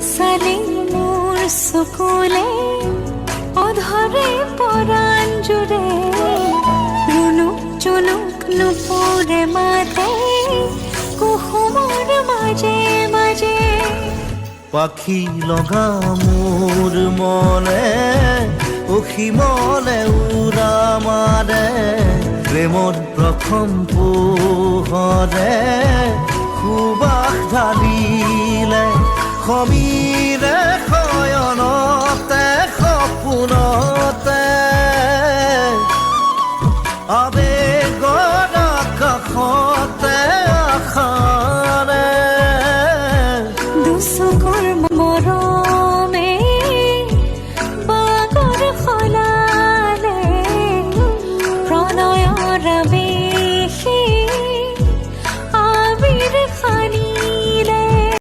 চালে মোৰ চকুলে অধৰে পৰাণ জোৰে ৰুণুক জুনুক নুপুৰে মাতে কুসুমৰ মাজে মাজে পাখি লগা মোৰ মনে অসীমলে উৰা মাৰে প্ৰেমৰ প্ৰথম পোহৰে সুবাস ঢালিলে সমী